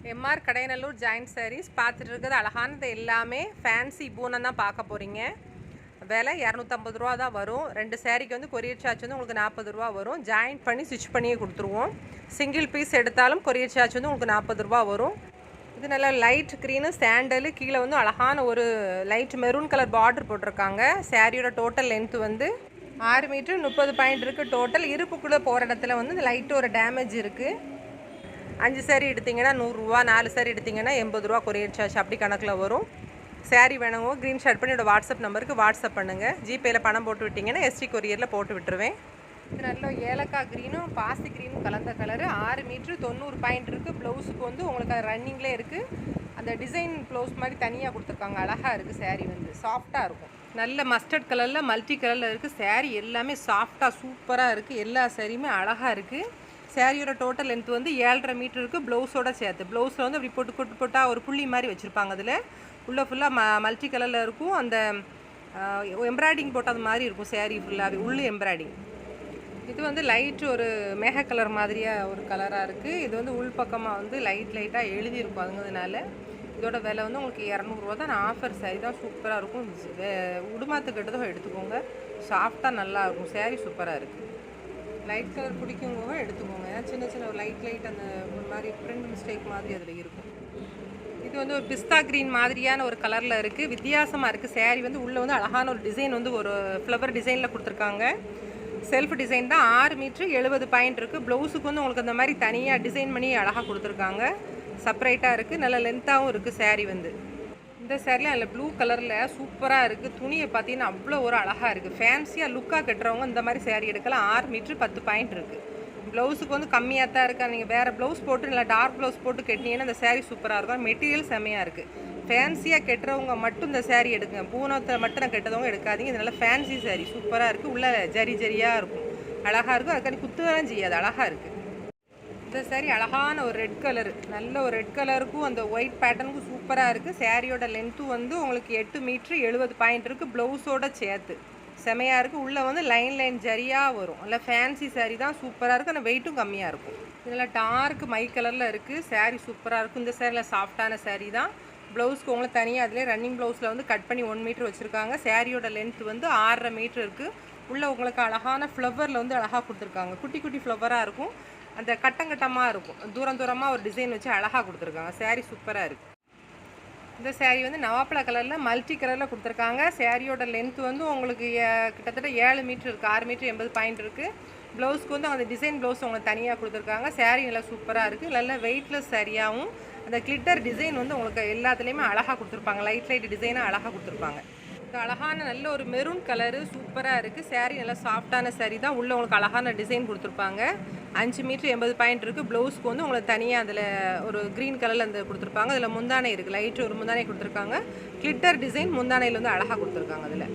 MR Kadayanallur joint saris பார்த்துட்டு இருக்கிறது அழகானது எல்லாமே ஃபேன்சி பூனம் தான் பார்க்க போகிறீங்க. விலை 250 ரூபா தான் வரும். 2 சாரீக்கு வந்து கொரியர் சார்ஜ் வந்து உங்களுக்கு 40 ரூபா வரும். ஜாயிண்ட் பண்ணி ஸ்டிச் பண்ணியே கொடுத்துருவோம். சிங்கிள் பீஸ் எடுத்தாலும் கொரியர் சார்ஜ் வந்து உங்களுக்கு 40 ரூபா வரும். இது நல்லா லைட் க்ரீனு சாண்டலு, கீழே வந்து அழகான ஒரு லைட் மெரூன் கலர் பார்டர் போட்டிருக்காங்க. சாரியோட டோட்டல் லென்த் வந்து 6 மீட்டர் 30 பாயிண்ட் இருக்குது. டோட்டல் இருப்புக்குள்ளே போகிற இடத்துல வந்து இந்த லைட்டு ஒரு டேமேஜ் இருக்குது. 5 சாரீ எடுத்திங்கன்னா 100 ரூபா, 4 சாரீ எடுத்திங்கன்னா 80 ரூபா கொரியர் சார்ஜ் அப்படி கணக்கில் வரும். சாரீ வேணுங்க க்ரீன் ஷாட் பண்ணி என்னோட வாட்ஸ்அப் நம்பருக்கு வாட்ஸ்அப் பண்ணுங்கள். ஜிபேயில் பணம் போட்டு விட்டிங்கன்னா எஸ்டி கொரியரில் போட்டு விட்டுருவேன். இது நல்ல ஏலக்காய் க்ரீனும் பாசி க்ரீனும் கலந்த கலரு. 6 மீட்ரு 90 பாயிண்ட் இருக்குது. ப்ளவுஸுக்கு வந்து உங்களுக்கு அது ரன்னிங்லேயே இருக்குது. அந்த டிசைன் ப்ளவுஸ் மாதிரி தனியாக கொடுத்துருக்காங்க. அழகாக இருக்குது. சாரீ வந்து சாஃப்டாக இருக்கும். நல்ல மஸ்டர்ட் கலரில் மல்டி கலரில் இருக்குது. சாரீ எல்லாமே சாஃப்டாக சூப்பராக இருக்குது. எல்லா சாரியுமே அழகாக இருக்குது. சாரியோட டோட்டல் லென்த் வந்து 7.5 மீட்டர் இருக்குது. ப்ளவுஸோட சேர்த்து ப்ளவுஸில் வந்து அப்படி போட்டு போட்டால் ஒரு புள்ளி மாதிரி வச்சுருப்பாங்க. அதில் உள்ளே ஃபுல்லாக மல்டி கலரில் இருக்கும். அந்த எம்ப்ராய்டிங் போட்டது மாதிரி இருக்கும். சாரீ ஃபுல்லாகவே உள்ளே எம்ப்ராய்டிங். இது வந்து லைட் ஒரு மேக கலர் மாதிரியாக ஒரு கலராக இருக்குது. இது வந்து உள் பக்கமாக வந்து லைட்டாக எழுதியிருக்கும். அதுங்கிறதுனால இதோட விலை வந்து உங்களுக்கு 200 ரூபா தான். ஆஃபர் சாரீ தான். சூப்பராக இருக்கும். உடுமாத்து கட்டதும் எடுத்துக்கோங்க. சாஃப்டாக நல்லாயிருக்கும். சாரீ சூப்பராக இருக்குது. லைட் கலர் பிடிக்குங்க எடுத்துக்கோங்க. ஏன்னா சின்ன ஒரு லைட் அந்த ஒரு மாதிரி பிரிண்ட் மிஸ்டேக் மாதிரி அதில் இருக்கும். இது வந்து ஒரு பிஸ்தா க்ரீன் மாதிரியான ஒரு கலரில் இருக்குது. வித்தியாசமாக இருக்குது. சாரீ வந்து உள்ளே வந்து அழகான ஒரு டிசைன் வந்து ஒரு ஃப்ளவர் டிசைனில் கொடுத்துருக்காங்க. செல்ஃப் டிசைன் தான். 6 மீட்ரு 70 பாயிண்ட் இருக்குது. ப்ளவுஸுக்கு வந்து உங்களுக்கு அந்த மாதிரி தனியாக டிசைன் பண்ணி அழகாக கொடுத்துருக்காங்க. செப்பரேட்டாக இருக்குது. நல்ல லென்த்தாகவும் இருக்குது. சாரீ வந்து இந்த சாரியில் அதில் ப்ளூ கலரில் சூப்பராக இருக்குது. துணியை பார்த்தீங்கன்னா அவ்வளோ ஒரு அழகாக இருக்குது. ஃபேன்சியாக லுக்காக கட்டுறவங்க இந்த மாதிரி சாரீ எடுக்கலாம். 6 மீட்ரு 10 பாயிண்ட் இருக்குது. ப்ளவுஸுக்கு வந்து கம்மியாக தான் இருக்குது. நீங்கள் வேறு ப்ளவுஸ் போட்டு இல்லை டார்க் ப்ளவுஸ் போட்டு கட்டினீங்கன்னா இந்த சாரீ சூப்பராக இருக்கும். மெட்டீரியல் செம்மையாக இருக்குது. ஃபேன்சியாக கட்டுறவங்க மட்டும் இந்த சாரீ எடுங்க. பூனத்தை மட்டும் நான் கட்டுறவங்க எடுக்காதீங்க. இது நல்லா ஃபேன்சி சாரீ சூப்பராக இருக்குது. உள்ளே ஜரியாக இருக்கும். அழகாக இருக்கும். அதுக்காண்டி குத்துவெல்லாம் செய்யாது. அழகாக இருக்குது. இந்த சாரீ அழகான ஒரு ரெட் கலரு. நல்ல ஒரு ரெட் கலருக்கும் அந்த ஒயிட் பேட்டர்னுக்கும் சூப்பராக இருக்குது. சாரியோட லென்த்தும் வந்து உங்களுக்கு 8 மீட்ரு 70 பாயிண்ட் இருக்குது. ப்ளவுஸோட சேர்த்து செமையாக இருக்குது. உள்ளே வந்து லைன் ஜரியாக வரும். நல்லா ஃபேன்சி சாரீ தான். சூப்பராக இருக்குது. ஆனால் வெயிட்டும் கம்மியாக இருக்கும். இதில் டார்க் மை கலரில் இருக்குது. சாரீ சூப்பராக இருக்கும். இந்த சாரியில் சாஃப்டான சாரீ தான். ப்ளவுஸ்க்கு உங்களுக்கு தனியாக அதிலே ரன்னிங் ப்ளவுஸில் வந்து கட் பண்ணி 1 மீட்ரு வச்சுருக்காங்க. சாரியோட லென்த் வந்து 6.5 மீட்ரு இருக்குது. உள்ளே உங்களுக்கு அழகான ஃப்ளவரில் வந்து அழகாக கொடுத்துருக்காங்க. குட்டி ஃப்ளவராக இருக்கும். அந்த கட்டமாக இருக்கும். தூரமாக ஒரு டிசைன் வச்சு அழகாக கொடுத்துருக்காங்க. சாரீ சூப்பராக இருக்குது. இந்த சாரீ வந்து நவாப்பழ கலரில் மல்டி கலரில் கொடுத்துருக்காங்க. சாரியோட லென்த் வந்து உங்களுக்கு கிட்டத்தட்ட 7 மீட்ரு இருக்குது. 6 மீட்ரு 80 பாயிண்ட் இருக்குது. ப்ளவுஸ்க்கு வந்து அந்த டிசைன் ப்ளவுஸ் உங்களுக்கு தனியாக கொடுத்துருக்காங்க. சாரீ நல்லா சூப்பராக இருக்குது. நல்லா வெயிட்லெஸ் சாரியாகவும் அந்த கிளிட்டர் டிசைன் வந்து உங்களுக்கு எல்லாத்துலேயுமே அழகாக கொடுத்துருப்பாங்க. லைட் டிசைனாக அழகாக கொடுத்துருப்பாங்க. அழகான நல்ல ஒரு மெரூன் கலரு சூப்பராக இருக்குது. சாரீ நல்லா சாஃப்டான சாரீ தான். உள்ளே உங்களுக்கு அழகான டிசைன் கொடுத்துருப்பாங்க. 5 மீட்ரு 80 பாயிண்ட் இருக்குது. ப்ளவுஸ்க்கு வந்து உங்களுக்கு தனியாக அதில் ஒரு க்ரீன் கலரில் அந்த கொடுத்துருப்பாங்க. அதில் முந்தானை இருக்குது. லைட்டு ஒரு முந்தானை கொடுத்துருக்காங்க. கிளிட்டர் டிசைன் முந்தானையில் வந்து அழகாக கொடுத்துருக்காங்க. அதில்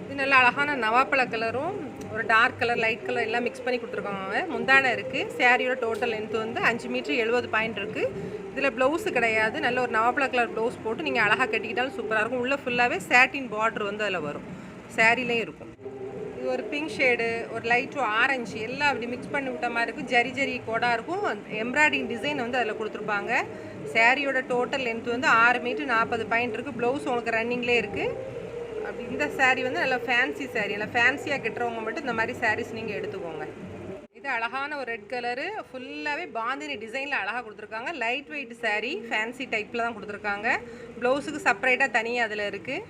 இது நல்லா அழகான நவாப்பழ கலரும் ஒரு டார்க் கலர் லைட் கலர் எல்லாம் மிக்ஸ் பண்ணி கொடுத்துருக்காங்க. முந்தானை இருக்குது. சாரியோட டோட்டல் லென்த் வந்து 5 மீட்ரு 70 பாயிண்ட் இருக்குது. இதில் ப்ளவுஸு கிடையாது. நல்ல ஒரு நவாப்பழ கலர் ப்ளவுஸ் போட்டு நீங்கள் அழகாக கட்டிக்கிட்டாலும் சூப்பராக இருக்கும். உள்ளே ஃபுல்லாகவே சாட்டின் பார்டர் வந்து அதில் வரும். சாரிலையும் இருக்கும். இது ஒரு பிங்க் ஷேடு, ஒரு லைட்டு ஆரஞ்சு எல்லாம் அப்படி மிக்ஸ் பண்ணி விட்ட மாதிரி இருக்கும். ஜரி கோடாக இருக்கும். எம்ப்ராய்டிங் டிசைன் வந்து அதில் கொடுத்துருப்பாங்க. சாரியோட டோட்டல் லென்த் வந்து 6 மீட்ரு 40 பாயிண்ட் இருக்குது. ப்ளவுஸ் உங்களுக்கு ரன்னிங்லேயே இருக்குது. அப்படி இந்த சாரீ வந்து நல்லா ஃபேன்சி சாரீ. நல்லா ஃபேன்சியாக கட்டுறவங்க மட்டும் இந்த மாதிரி சாரீஸ் நீங்கள் எடுத்துக்கோங்க. இது அழகான ஒரு ரெட் கலரு. ஃபுல்லாகவே பாந்தினி டிசைனில் அழகாக கொடுத்துருக்காங்க. Light weight sari. ஃபேன்சி டைப்பில் தான் கொடுத்துருக்காங்க. ப்ளவுஸுக்கு செப்பரேட்டாக தனியாக அதில் இருக்குது.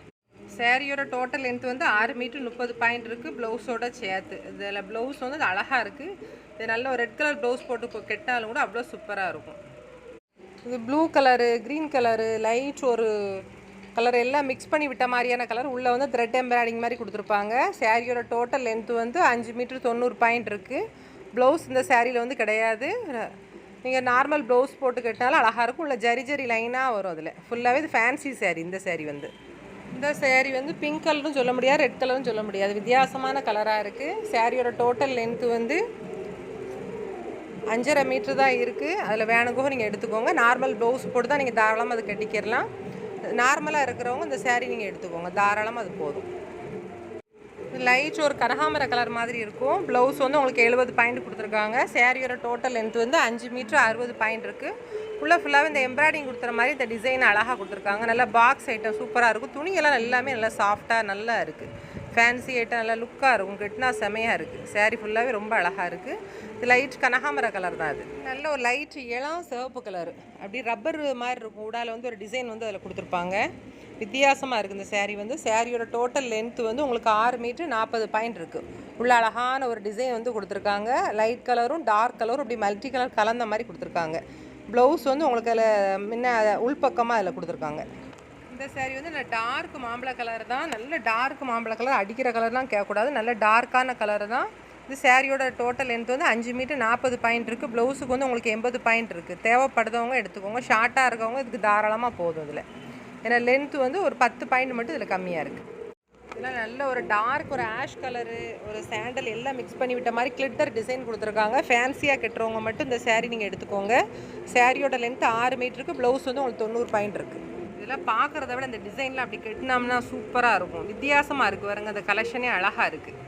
சாரியோட டோட்டல் லென்த் வந்து 6 மீட்ரு 30 பாயிண்ட் இருக்குது. ப்ளவுஸோட சேர்த்து இதில் ப்ளவுஸ் வந்து அழகாக இருக்குது. இது நல்ல ஒரு ரெட் கலர் ப்ளவுஸ் போட்டு கெட்டாலும் கூட அவ்வளோ சூப்பராக இருக்கும். இது blue colour, green colour, light ஒரு கலர் எல்லாம் மிக்ஸ் பண்ணி விட்ட மாதிரியான கலர். உள்ளே வந்து த்ரெட் எம்ப்ராய்டிங் மாதிரி கொடுத்துருப்பாங்க. சாரியோட டோட்டல் லென்த் வந்து 5 மீட்ரு 90 பாயிண்ட் இருக்குது. ப்ளவுஸ் இந்த சாரியில் வந்து கிடையாது. நீங்கள் நார்மல் ப்ளவுஸ் போட்டு கட்டினாலும் அழகாக இருக்கும். உள்ள ஜரி லைனாக வரும். அதில் ஃபுல்லாகவே இது ஃபேன்சி சாரீ. இந்த சாரீ வந்து பிங்க் கலரும் சொல்ல முடியாது, ரெட் கலரும் சொல்ல முடியாது. வித்தியாசமான கலராக இருக்குது. சாரியோட டோட்டல் லென்த்து வந்து 5.5 மீட்ரு தான் இருக்குது. அதில் வேணுங்கோ நீங்கள் எடுத்துக்கோங்க. நார்மல் ப்ளவுஸ் போட்டு தான் நீங்கள் தாராளமாக அது கட்டிக்கிறலாம். நார்மலாக இருக்கிறவங்க இந்த சாரீ நீங்கள் எடுத்துக்கோங்க. தாராளமாக அது போதும். லைட் ஒரு கனகாமர கலர் மாதிரி இருக்கும். ப்ளவுஸ் வந்து உங்களுக்கு 70 பாயிண்ட் கொடுத்துருக்காங்க. சேரீயோட டோட்டல் லென்த் வந்து 5 மீட்டர் 60 பாயிண்ட் இருக்குது. ஃபுல்லாகவே இந்த எம்ப்ராய்டிங் கொடுத்துற மாதிரி இந்த டிசைன் அழகாக கொடுத்துருக்காங்க. நல்லா பாக்ஸ் ஐட்டம் சூப்பராக இருக்கும். துணியெல்லாம் எல்லாமே நல்லா சாஃப்டாக நல்லா இருக்குது. ஃபேன்சி ஐட்டம் நல்லா லுக்காக இருக்கும். கெட்டினா செமையாக இருக்குது. சேரீ ஃபுல்லாகவே ரொம்ப அழகாக இருக்குது. இது லைட் கனகாமர கலர் தான். அது நல்ல ஒரு லைட் இளம் சிவப்பு கலர், அப்படி ரப்பர் மாதிரி இருக்கும். உடால வந்து ஒரு டிசைன் வந்து அதில் கொடுத்துருப்பாங்க. வித்தியாசமாக இருக்குது இந்த சேரீ வந்து. சேரீயோட டோட்டல் லென்த் வந்து உங்களுக்கு 6 மீட்டர் 40 பாயிண்ட் இருக்குது. உள்ள அழகான ஒரு டிசைன் வந்து கொடுத்துருக்காங்க. லைட் கலரும் டார்க் கலரும் அப்படி மல்டி கலர் கலந்த மாதிரி கொடுத்துருக்காங்க. ப்ளவுஸ் வந்து உங்களுக்கு அதில் முன்ன உள்பக்கமாக அதில் கொடுத்துருக்காங்க. இந்த சேரீ வந்து நல்ல டார்க் மாம்பழ கலர் தான். நல்ல டார்க் மாம்பழ கலர், அடிக்கிற கலர்லாம் கேட்கக்கூடாது. நல்ல டார்க்கான கலர் தான். இது சேரீயோட டோட்டல் லென்த் வந்து 5 மீட்டர் 40 பாயிண்ட் இருக்குது. ப்ளவுஸுக்கு வந்து உங்களுக்கு 80 பாயிண்ட் இருக்குது. தேவைப்படுறவங்க எடுத்துக்கோங்க. ஷார்ட்டாக இருக்கவங்க இதுக்கு தாராளமாக போதும். இதில் ஏன்னா லென்த்து வந்து ஒரு 10 பாயிண்ட் மட்டும் இதில் கம்மியாக இருக்குது. இதெல்லாம் நல்ல ஒரு டார்க் ஒரு ஆஷ் கலரு ஒரு சாண்டல் எல்லாம் மிக்ஸ் பண்ணி விட்ட மாதிரி கிளிட்டர் டிசைன் கொடுத்துருக்காங்க. ஃபேன்சியாக கட்டுறவங்க மட்டும் இந்த சேரீ நீங்கள் எடுத்துக்கோங்க. சேரீயோட லென்த் 6 மீட்டருக்கு. ப்ளவுஸ் வந்து உங்களுக்கு 90 பாயிண்ட் இருக்குது. இதெல்லாம் பார்க்குறத விட இந்த டிசைனில் அப்படி கட்டினோம்னா சூப்பராக இருக்கும். வித்தியாசமாக இருக்குது பாருங்க. அந்த கலெக்ஷனே அழகாக இருக்குது.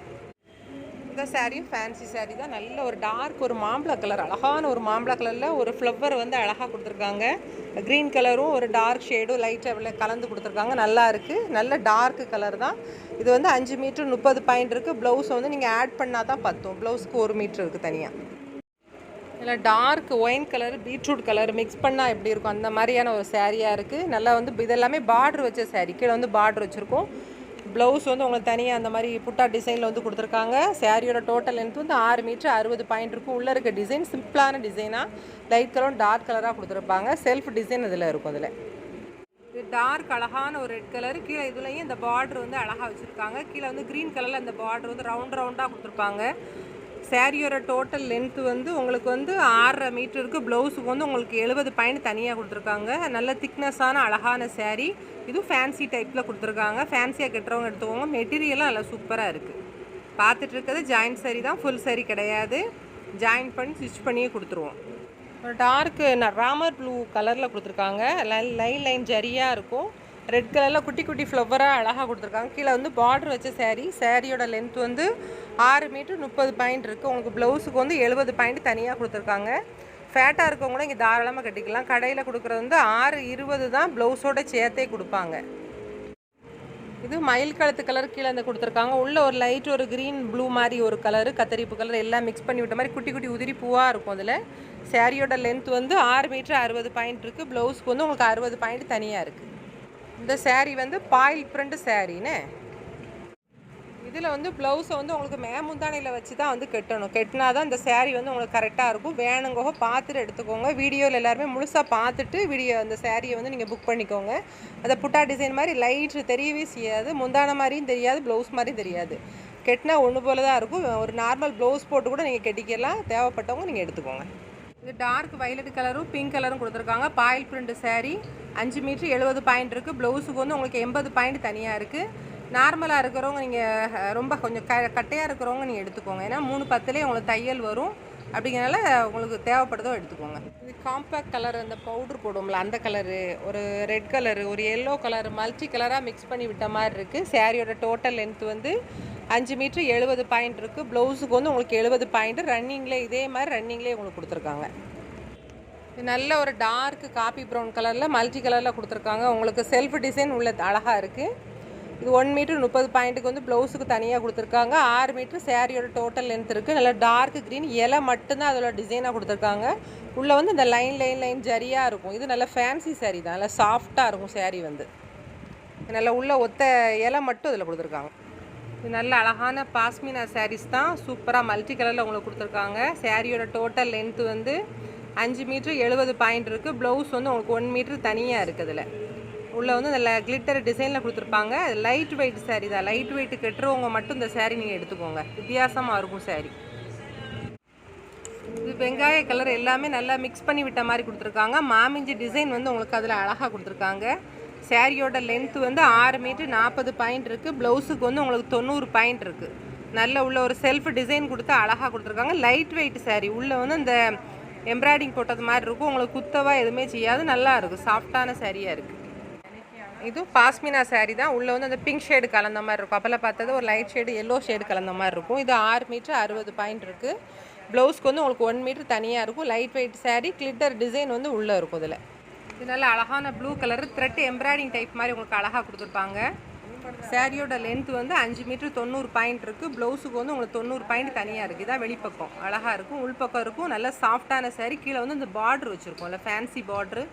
இந்த சேரீயும் ஃபேன்சி சேரீ தான். நல்ல ஒரு டார்க் ஒரு மாம்பழ கலர், அழகான ஒரு மாம்பழ கலரில் ஒரு ஃப்ளவர் வந்து அழகாக கொடுத்துருக்காங்க. க்ரீன் கலரும் ஒரு டார்க் ஷேடும் லைட்டாக கலந்து கொடுத்துருக்காங்க. நல்லா இருக்குது. நல்ல டார்க் கலர் தான். இது வந்து 5 மீட்டர் 30 பாயிண்ட் இருக்குது. ப்ளவுஸ் வந்து நீங்கள் ஆட் பண்ணால் தான் பத்தும். ப்ளவுஸ்க்கு 1 மீட்டர் இருக்குது தனியாக. இல்லை dark wine colour beetroot colour mix பண்ணால் எப்படி இருக்கும் அந்த மாதிரியான ஒரு சேரீயாக இருக்குது. நல்லா வந்து இதெல்லாமே பார்டர் வச்ச சேரீ. கீழே வந்து பார்டர் வச்சுருக்கோம். ப்ளவுஸ் வந்து உங்களுக்கு தனியாக அந்த மாதிரி புட்டா டிசைனில் வந்து கொடுத்துருக்காங்க. சேரீயோட டோட்டல் லென்த் வந்து 6 மீட்டர் 60 பாயிண்ட் இருக்கும். உள்ளே இருக்க டிசைன் சிம்பிளான டிசைனாக லைட் கலரும் டார்க் கலராக கொடுத்துருப்பாங்க. செல்ஃப் டிசைன் இதில் இருக்கும். அதில் இது டார்க் அழகான ஒரு ரெட் கலர். கீழே இதுலேயும் இந்த பார்டர் வந்து அழகாக வச்சுருக்காங்க. கீழே வந்து க்ரீன் கலரில் அந்த பார்டர் வந்து ரவுண்டாக கொடுத்துருப்பாங்க. சேரீயோட டோட்டல் லென்த்து வந்து உங்களுக்கு வந்து 6.5 மீட்டர் இருக்குது. ப்ளவுஸுக்கு வந்து உங்களுக்கு 70 பாயிண்ட் தனியாக கொடுத்துருக்காங்க. நல்ல திக்னஸான அழகான சேரீ. இதுவும் ஃபேன்சி டைப்பில் கொடுத்துருக்காங்க. ஃபேன்சியாக கட்டுறவங்க எடுத்துக்கோங்க. மெட்டீரியலும் நல்லா சூப்பராக இருக்குது. பார்த்துட்டு இருக்கிறது ஜாயின்ட் சேரீ தான். ஃபுல் சேரீ கிடையாது. ஜாயின் பண்ணி ஸ்டிச் பண்ணியே கொடுத்துருவோம். ஒரு டார்க்கு ராமர் ப்ளூ கலரில் கொடுத்துருக்காங்க. லைன் ஜரியாக இருக்கும். ரெட் கலரில் குட்டி குட்டி ஃப்ளவராக அழகாக கொடுத்துருக்காங்க. கீழே வந்து பார்டர் வச்ச சேரீ. சேரீயோட லென்த் வந்து 6 மீட்டர் 30 பாயிண்ட் இருக்குது. உங்களுக்கு ப்ளவுஸுக்கு வந்து 70 பாயிண்ட் தனியாக கொடுத்துருக்காங்க. ஃபேட்டாக இருக்கவங்க கூட இங்கே தாராளமாக கட்டிக்கலாம். கடையில் கொடுக்குறது வந்து 6.20 தான். ப்ளவுஸோட சேர்த்தே கொடுப்பாங்க. இது மயில் கழுத்து கலர் கீழே வந்து கொடுத்துருக்காங்க. உள்ள ஒரு லைட் ஒரு க்ரீன் ப்ளூ மாதிரி ஒரு கலரு கத்தரிப்பு கலர் எல்லாம் மிக்ஸ் பண்ணி விட்ட மாதிரி குட்டி குட்டி உதிரி பூவாக இருக்கும். அதில் சேரீயோட லென்த் வந்து 6 மீட்டர் 60 பாயிண்ட் இருக்குது. ப்ளவுஸ்க்கு வந்து உங்களுக்கு 60 பாயிண்ட் தனியாக இருக்குது. இந்த சேரீ வந்து பாயில் பிரிண்ட் சேரீன்னு. இதில் வந்து ப்ளவுஸை வந்து உங்களுக்கு முந்தானையில் வச்சு தான் வந்து கட்டணும். கட்டினா தான் இந்த சேரீ வந்து உங்களுக்கு கரெக்டாக இருக்கும். வேணுங்கோ பார்த்துட்டு எடுத்துக்கோங்க. வீடியோவில் எல்லாருமே முழுசாக பார்த்துட்டு அந்த சேரீயை வந்து நீங்கள் புக் பண்ணிக்கோங்க. அந்த புட்டா டிசைன் மாதிரி லைட் தெரியவே செய்யாது. முந்தான மாதிரியும் தெரியாது, ப்ளவுஸ் மாதிரியும் தெரியாது. கட்டினா ஒன்று போல தான் இருக்கும். ஒரு நார்மல் ப்ளவுஸ் போட்டு கூட நீங்கள் கட்டிக்கலாம். தேவைப்பட்டவங்க நீங்கள் எடுத்துக்கோங்க. இது டார்க் வயலட் கலரும் பிங்க் கலரும் கொடுத்துருக்காங்க. Foil print saree 5 metre 70 point இருக்குது. ப்ளவுஸுக்கு வந்து உங்களுக்கு 80 பாயிண்ட் தனியாக இருக்குது. நார்மலாக இருக்கிறவங்க நீங்கள் ரொம்ப கொஞ்சம் கட்டையாக இருக்கிறவங்க நீங்கள் எடுத்துக்கோங்க. ஏன்னா 3.10 உங்களுக்கு தையல் வரும். அப்படிங்கிறனால உங்களுக்கு தேவைப்படுதோ எடுத்துக்கோங்க. இது காம்பேக்ட் கலர் அந்த பவுட்ரு போடுவோம்ல அந்த கலரு, ஒரு ரெட் கலரு, ஒரு எல்லோ கலர் மல்டி கலராக மிக்ஸ் பண்ணி விட்ட மாதிரி இருக்குது. சேரீயோட டோட்டல் லென்த் வந்து 5 மீட்டர் 70 பாயிண்ட் இருக்குது. ப்ளவுஸுக்கு வந்து உங்களுக்கு 70 பாயிண்ட். ரன்னிங்லேயே இதே மாதிரி ரன்னிங்லேயே உங்களுக்கு கொடுத்துருக்காங்க. இது நல்ல ஒரு டார்க் காப்பி ப்ரௌன் கலரில் மல்டி கலரில் கொடுத்துருக்காங்க. உங்களுக்கு செல்ஃப் டிசைன் உள்ள அழகாக இருக்குது. இது 1 மீட்டர் 30 பாயிண்ட்டுக்கு வந்து ப்ளவுஸுக்கு தனியாக கொடுத்துருக்காங்க. 6 மீட்டர் சேரீயோட டோட்டல் லென்த் இருக்குது. நல்லா டார்க் க்ரீன் இலை மட்டும்தான் அதோட டிசைனாக கொடுத்துருக்காங்க. உள்ளே வந்து இந்த லைன் ஜரியாக இருக்கும். இது நல்ல ஃபேன்சி சேரீ தான். நல்லா சாஃப்டாக இருக்கும் சேரீ வந்து. நல்லா உள்ள ஒத்த இலை மட்டும் இதில் கொடுத்துருக்காங்க. இது நல்ல அழகான பாஸ்மினா சாரீஸ் தான். சூப்பராக மல்டி கலரில் உங்களுக்கு கொடுத்துருக்காங்க. சேரீயோட டோட்டல் லென்த்து வந்து 5 மீட்டர் 70 பாயிண்ட் இருக்குது. ப்ளவுஸ் வந்து உங்களுக்கு 1 மீட்டர் தனியாக இருக்குது. இதில் உள்ளே வந்து இந்த கிளிட்டர் டிசைனில் கொடுத்துருப்பாங்க. லைட் வெயிட் சேரீ தான். லைட் வெயிட்டு கட்டுறவங்க மட்டும் இந்த சேரீ நீங்கள் எடுத்துக்கோங்க. வித்தியாசமாக இருக்கும் சேரீ. இது வெங்காய கலர் எல்லாமே நல்லா மிக்ஸ் பண்ணி விட்ட மாதிரி கொடுத்துருக்காங்க. மாமிஞ்சி டிசைன் வந்து உங்களுக்கு அதில் அழகாக கொடுத்துருக்காங்க. சேரீயோட லென்த்து வந்து 6 மீட்டர் 40 பாயிண்ட் இருக்குது. ப்ளவுஸுக்கு வந்து உங்களுக்கு 90 பாயிண்ட் இருக்குது. நல்ல உள்ள ஒரு செல்ஃப் டிசைன் கொடுத்து அழகாக கொடுத்துருக்காங்க. Light weight sari. உள்ளே வந்து இந்த எம்ப்ராய்டிங் போட்டது மாதிரி இருக்கும். உங்களுக்கு குத்தவா எதுவுமே செய்யாது. நல்லா இருக்கும். சாஃப்டான சேரீயாக இருக்குது. இது பாஸ்மினா saree தான். உள்ளே வந்து அந்த பிங்க் ஷேடு கலந்த மாதிரி இருக்கும். அப்போல்லாம் பார்த்தது ஒரு லைட் ஷேடு எல்லோ ஷேடு கலந்த மாதிரி இருக்கும். இது 6 மீட்டர் 60 பாயிண்ட் இருக்குது. ப்ளவுஸ்க்கு வந்து உங்களுக்கு 1 மீட்டர் தனியாக இருக்கும். Light weight saree, glitter design வந்து உள்ளே இருக்கும். இதில் இது நல்ல அழகான blue colour thread embroidering type மாதிரி உங்களுக்கு அழகாக கொடுத்துருப்பாங்க. சாரியோட லென்த் வந்து 5 மீட்டர் 90 பாயிண்ட் இருக்குது. ப்ளவுஸுக்கு வந்து உங்களுக்கு 90 பாயிண்ட் தனியாக இருக்குது. இதான் வெளிப்பக்கம் அழகாக இருக்கும். உள்பக்கம் இருக்கும். நல்ல சாஃப்டான சாரி. கீழே வந்து இந்த பார்டர் வச்சுருக்கோம். இல்லை ஃபேன்சி பார்ட்ரு,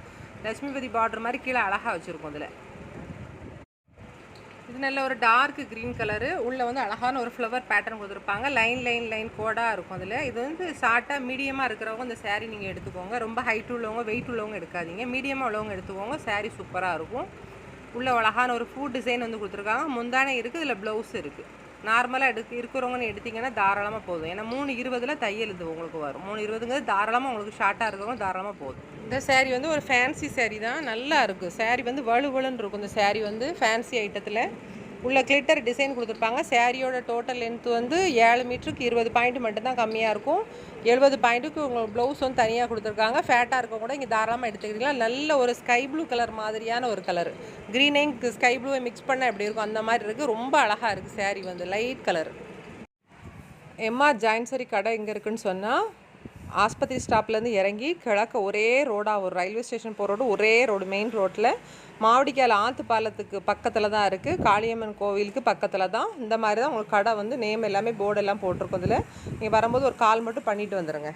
லட்சுமிபதி பார்டர் மாதிரி கீழே அழகாக வச்சுருக்கோம். இதில் இது நல்ல ஒரு டார்க் க்ரீன் கலரு. உள்ளே வந்து அழகான ஒரு ஃப்ளவர் பேட்டர்ன் கொடுத்துருப்பாங்க. லைன் கோடாக இருக்கும். அதில் இது வந்து ஷார்ட்டாக மீடியமாக இருக்கிறவங்க இந்த சாரீ நீங்கள் எடுத்துக்கோங்க. ரொம்ப ஹைட் உள்ளவங்க வெயிட் உள்ளவங்க எடுக்காதீங்க. மீடியமாக உள்ளவங்க எடுத்துக்கோங்க. சாரீ சூப்பராக இருக்கும். உள்ள அழகான ஒரு ஃபுட் டிசைன் வந்து கொடுத்துருக்காங்க. முந்தானே இருக்குது. இதில் ப்ளவுஸ் இருக்குது. நார்மலாக இருக்கிறவங்கன்னு எடுத்திங்கன்னா தாராளமாக போதும். ஏன்னா 320 தையல் இது உங்களுக்கு வரும். 320 தாராளமாக உங்களுக்கு ஷார்ட்டாக இருக்கிறவங்க தாராளமாக போதும். இந்த சாரீ வந்து ஒரு ஃபேன்சி சாரீ தான். நல்லா இருக்குது. சாரீ வந்து வலுவலுன்னு இருக்கும். இந்த சாரீ வந்து ஃபேன்சி ஐட்டத்தில் உள்ள கிளிட்டர் டிசைன் கொடுத்துருப்பாங்க. சாரியோட டோட்டல் லென்த் வந்து 7 மீட்டருக்கு 20 பாயிண்ட் மட்டும்தான் கம்மியாக இருக்கும். 70 பாயிண்ட்டுக்கு உங்களுக்கு ப்ளவுஸ் வந்து தனியாக கொடுத்துருக்காங்க. ஃபேட்டாக இருக்க கூட இங்கே தாராளமாக எடுத்துக்கிட்டீங்களா. நல்ல ஒரு ஸ்கை ப்ளூ கலர் மாதிரியான ஒரு கலர். க்ரீனையும் ஸ்கை ப்ளூவை மிக்ஸ் பண்ணால் எப்படி இருக்கும் அந்த மாதிரி இருக்குது. ரொம்ப அழகாக இருக்குது சாரீ வந்து லைட் கலர். எம்ஆர் ஜாயின்சரி கடை எங்கே இருக்குதுன்னு சொன்னால் ஆஸ்பத்திரி ஸ்டாப்லேருந்து இறங்கி கிழக்க ஒரே ரோடாக ஒரு ரயில்வே ஸ்டேஷன் போகிற ரோடு ஒரே ரோடு மெயின் ரோட்டில் மாவடிக்கால் ஆற்று பாலத்துக்கு பக்கத்தில் தான் இருக்குது. காளியம்மன் கோவிலுக்கு பக்கத்தில் தான். இந்த மாதிரி தான் உங்களுக்கு கடை வந்து நேம் எல்லாமே போர்டெல்லாம் போட்டிருக்கும். இதில் நீங்கள் வரும்போது ஒரு கால் மட்டும் பண்ணிவிட்டு வந்துடுங்க.